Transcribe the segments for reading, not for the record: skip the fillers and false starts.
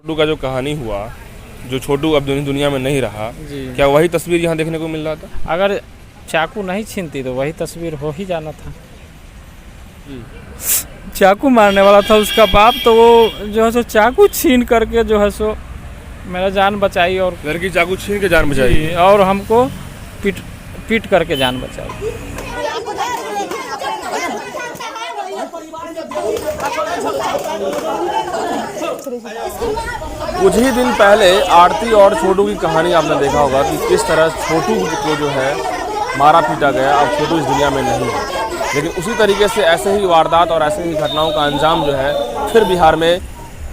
छोटू का जो कहानी हुआ, जो छोटू अब दुनिया में नहीं रहा, जी। क्या वही तस्वीर यहाँ देखने को मिल रहा था? अगर चाकू नहीं छीनती तो वही तस्वीर हो ही जाना था। चाकू मारने वाला था उसका बाप, तो वो जो है सो चाकू छीन करके जो है सो मेरा जान बचाई और लड़की चाकू छीन के जान बचाई और हमको पीट करके जान बचाई। कुछ ही दिन पहले आरती और छोटू की कहानी आपने देखा होगा कि किस तरह छोटू को जो है मारा पीटा गया। अब छोटू इस दुनिया में नहीं है, लेकिन उसी तरीके से ऐसे ही वारदात और ऐसे ही घटनाओं का अंजाम जो है फिर बिहार में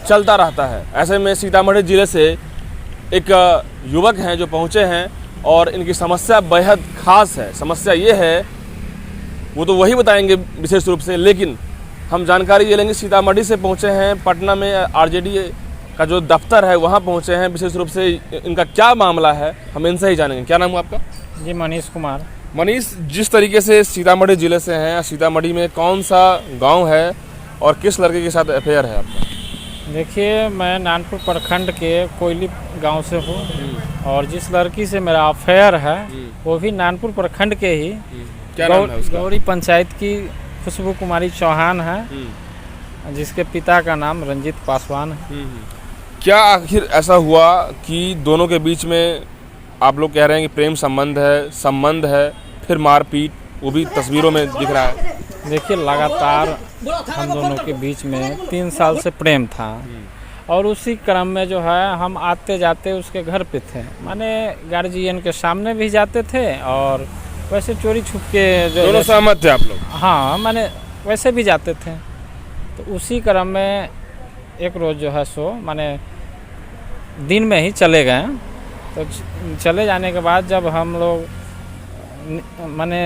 चलता रहता है। ऐसे में सीतामढ़ी जिले से एक युवक हैं जो पहुंचे हैं और इनकी समस्या बेहद खास है। समस्या ये है, वो तो वही बताएंगे विशेष रूप से, लेकिन हम जानकारी ये लेंगे। सीतामढ़ी से पहुंचे हैं, पटना में आरजेडी का जो दफ्तर है वहाँ पहुंचे हैं। विशेष रूप से इनका क्या मामला है हम इनसे ही जानेंगे। क्या नाम है आपका? जी, मनीष कुमार। मनीष, जिस तरीके से सीतामढ़ी जिले से हैं, सीतामढ़ी में कौन सा गांव है और किस लड़के के साथ अफेयर है आपका? देखिए, मैं नानपुर प्रखंड के कोयली गांव से हूँ और जिस लड़की से मेरा अफेयर है वो भी नानपुर प्रखंड के ही क्या नाम है उसका? गौरी पंचायत की खुशबू कुमारी चौहान है, जिसके पिता का नाम रंजीत पासवान है। क्या आखिर ऐसा हुआ कि दोनों के बीच में आप लोग कह रहे हैं कि प्रेम संबंध है, फिर मारपीट, वो भी तस्वीरों में दिख रहा है? देखिए, लगातार हम दोनों के बीच में 3 साल से प्रेम था और उसी क्रम में जो है हम आते जाते उसके घर पे थे। माने गार्जियन के सामने भी जाते थे और वैसे चोरी छुप के जो दोनों सहमत थे आप लोग? हाँ, माने वैसे भी जाते थे। तो उसी क्रम में एक रोज़ जो है सो माने दिन में ही चले गए। तो चले जाने के बाद जब हम लोग माने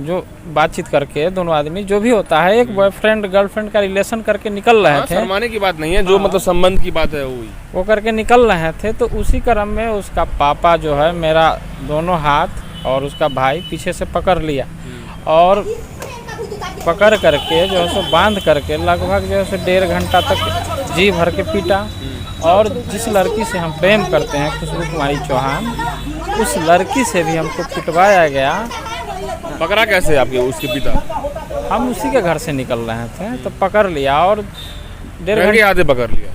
जो बातचीत करके दोनों आदमी जो भी होता है, एक बॉयफ्रेंड गर्लफ्रेंड का रिलेशन करके निकल रहे थे। शर्माने की बात नहीं है, जो मतलब संबंध की बात है वो करके निकल रहे थे। तो उसी क्रम में उसका पापा जो है मेरा दोनों हाथ और उसका भाई पीछे से पकड़ लिया और पकड़ करके जो है सो बांध करके लगभग जो है सो 1.5 घंटा तक जी भर के पीटा। और जिस लड़की से हम प्रेम करते हैं, खुशबू कुमारी चौहान, उस लड़की से भी हमको पिटवाया गया। पकड़ा कैसे आपके उसके पिता? हम उसी के घर से निकल रहे थे तो पकड़ लिया और 1.5 घंटे आधे पकड़ लिया।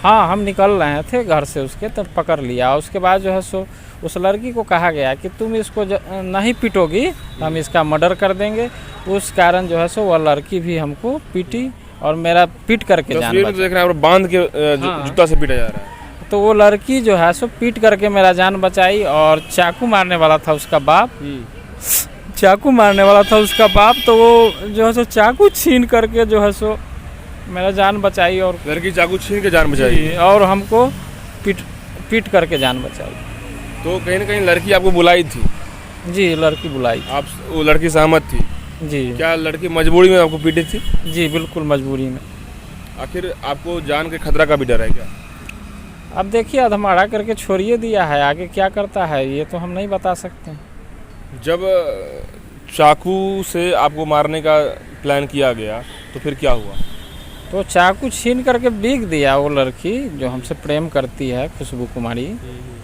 हाँ, हम निकल रहे थे घर से उसके, तो पकड़ लिया। उसके बाद जो है सो उस लड़की को कहा गया कि तुम इसको नहीं पीटोगी, हम इसका मर्डर कर देंगे। उस कारण जो है सो वह लड़की भी हमको पीटी और मेरा पीट करके जान बचा। देख रहे हैं बांध के जूता से पीटा जा रहा है। तो वो लड़की जो है सो पीट करके मेरा जान बचाई और चाकू मारने वाला था उसका बाप। तो वो जो है सो चाकू छीन करके जो है सो मेरा जान बचाई और लड़की चाकू छीन के जान बचाई और हमको पीट करके जान बचाई। तो कहीं ना कहीं लड़की आपको बुलाई थी? जी, लड़की बुलाई। आप वो लड़की सहमत थी? जी। क्या लड़की मजबूरी में आपको पीटी थी? जी, बिल्कुल मजबूरी में। आखिर आपको जान के खतरा का भी डर है क्या? अब देखिए, अधमरा करके छोड़िए दिया है, आगे क्या करता है ये तो हम नहीं बता सकते। जब चाकू से आपको मारने का प्लान किया गया तो फिर क्या हुआ? तो चाकू छीन करके बिक दिया। वो लड़की जो हमसे प्रेम करती है, खुशबू कुमारी,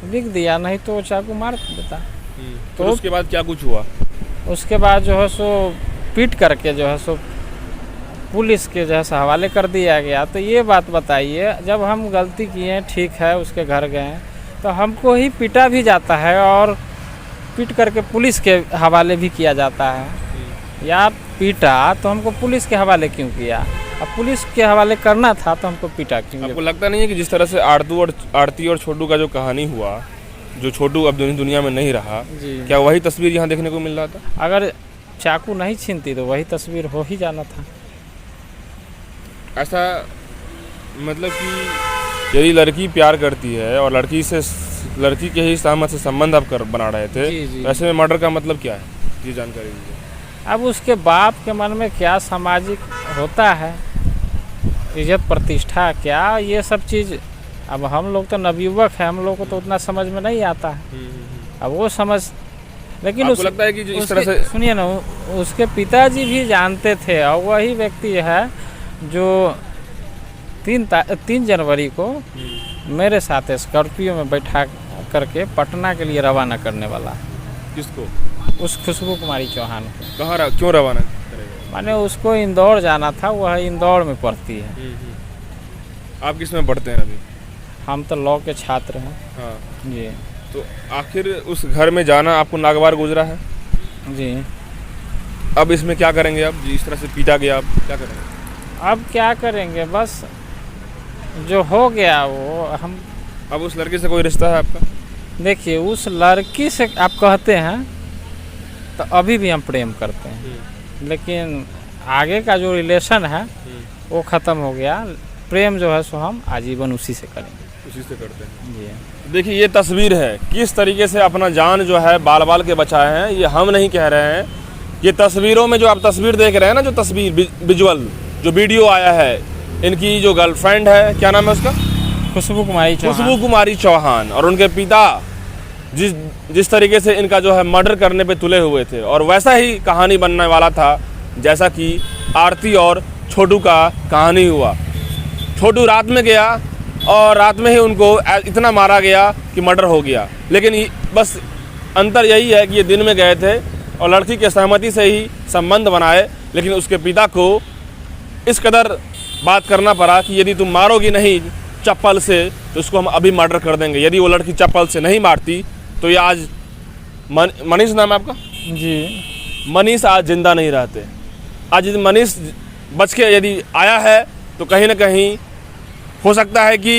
बिक दिया, नहीं तो वो चाकू मार देता। तो उसके बाद क्या कुछ हुआ? उसके बाद जो है सो पीट करके जो है सो पुलिस के जो है सो हवाले कर दिया गया। तो ये बात बताइए, जब हम गलती किए, ठीक है, उसके घर गए तो हमको ही पीटा भी जाता है और पीट करके पुलिस के हवाले भी किया जाता है। या पीटा तो हमको पुलिस के हवाले क्यों किया? अब पुलिस के हवाले करना था तो हमको पीटा क्यों? आपको लगता नहीं है कि जिस तरह से आरती और छोटू का जो कहानी हुआ, जो छोटू अब दुनिया में नहीं रहा, क्या वही तस्वीर यहाँ देखने को मिल रहा था? अगर चाकू नहीं छीनती तो वही तस्वीर हो ही जाना था। ऐसा मतलब कि यदि लड़की प्यार करती है और लड़की के ही सहमत से संबंध आप बना रहे थे, तो ऐसे में मर्डर का मतलब क्या है, ये जानकारी दीजिए। अब उसके बाप के मन में क्या सामाजिक होता है, इज्जत प्रतिष्ठा, क्या ये सब चीज़, अब हम लोग तो नवयुवक है, हम लोग को तो उतना समझ में नहीं आता है। अब वो समझ, लेकिन आपको लगता है कि इस तरह से, सुनिए ना, उसके पिताजी भी जानते थे और वही व्यक्ति है जो 3 जनवरी को मेरे साथ स्कॉर्पियो में बैठा करके पटना के लिए रवाना करने वाला है। किसको? उस खुशबू कुमारी चौहान को। कहाँ क्यों रवाना करेगा? माने उसको इंदौर जाना था, वह इंदौर में पढ़ती है। आप किस में पढ़ते हैं अभी? हम तो लॉ के छात्र हैं। हाँ जी तो आखिर उस घर में जाना आपको नागवार गुजरा है। जी। अब इसमें क्या करेंगे? आप जिस तरह से पीटा गया, आप क्या करेंगे? अब क्या करेंगे, बस जो हो गया वो हम। अब उस लड़की से कोई रिश्ता है आपका? देखिए, उस लड़की से आप कहते हैं तो अभी भी हम प्रेम करते हैं, लेकिन आगे का जो रिलेशन है वो ख़त्म हो गया। प्रेम जो है सो हम आजीवन उसी से करेंगे। उसी से करते हैं जी। देखिए ये तस्वीर है, किस तरीके से अपना जान जो है बाल बाल के बचाए हैं। ये हम नहीं कह रहे हैं, ये तस्वीरों में जो आप तस्वीर देख रहे हैं ना, जो तस्वीर विजुअल जो वीडियो आया है, इनकी जो गर्लफ्रेंड है, क्या नाम है उसका? खुशबू कुमारी चौहान। खुशबू कुमारी चौहान। और उनके पिता जिस तरीके से इनका जो है मर्डर करने पे तुले हुए थे, और वैसा ही कहानी बनने वाला था जैसा कि आरती और छोटू का कहानी हुआ। छोटू रात में गया और रात में ही उनको इतना मारा गया कि मर्डर हो गया। लेकिन बस अंतर यही है कि ये दिन में गए थे और लड़की के सहमति से ही संबंध बनाए, लेकिन उसके पिता को इस कदर बात करना पड़ा कि यदि तुम मारोगी नहीं चप्पल से तो उसको हम अभी मर्डर कर देंगे। यदि वो लड़की चप्पल से नहीं मारती तो ये आज मनीष नाम है आपका? जी। मनीष आज जिंदा नहीं रहते। आज यदि मनीष बच के यदि आया है तो कहीं ना कहीं हो सकता है कि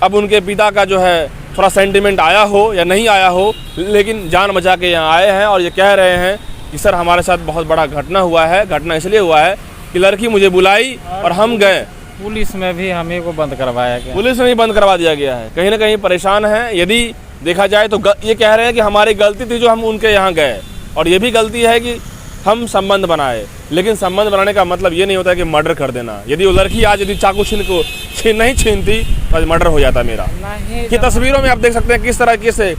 अब उनके पिता का जो है थोड़ा सेंटिमेंट आया हो या नहीं आया हो, लेकिन जान बचा के यहाँ आए हैं और ये कह रहे हैं कि सर हमारे साथ बहुत बड़ा घटना हुआ है। घटना इसलिए हुआ है कि लड़की मुझे बुलाई और हम गए। पुलिस में भी हमें को बंद करवाया गया। पुलिस में भी बंद करवा दिया गया है। कहीं ना कहीं परेशान है। यदि देखा जाए तो ये कह रहे हैं कि हमारी गलती थी जो हम उनके यहाँ गए, और ये भी गलती है कि हम संबंध बनाए। लेकिन संबंध बनाने का मतलब ये नहीं होता कि मर्डर कर देना। यदि वो लड़की आज यदि चाकू नहीं छीनती तो आज मर्डर हो जाता मेरा। कि तस्वीरों में आप देख सकते हैं किस तरीके से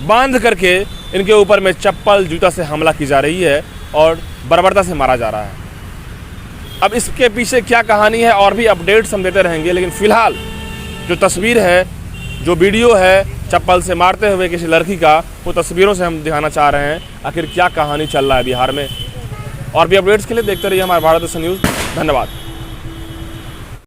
बांध करके इनके ऊपर में चप्पल जूता से हमला की जा रही है और बर्बरता से मारा जा रहा है। अब इसके पीछे क्या कहानी है और भी अपडेट्स हम देते रहेंगे, लेकिन फिलहाल जो तस्वीर है, जो वीडियो है चप्पल से मारते हुए किसी लड़की का, वो तस्वीरों से हम दिखाना चाह रहे हैं आखिर क्या कहानी चल रहा है बिहार में। और भी अपडेट्स के लिए देखते रहिए हमारे भारत न्यूज़। धन्यवाद।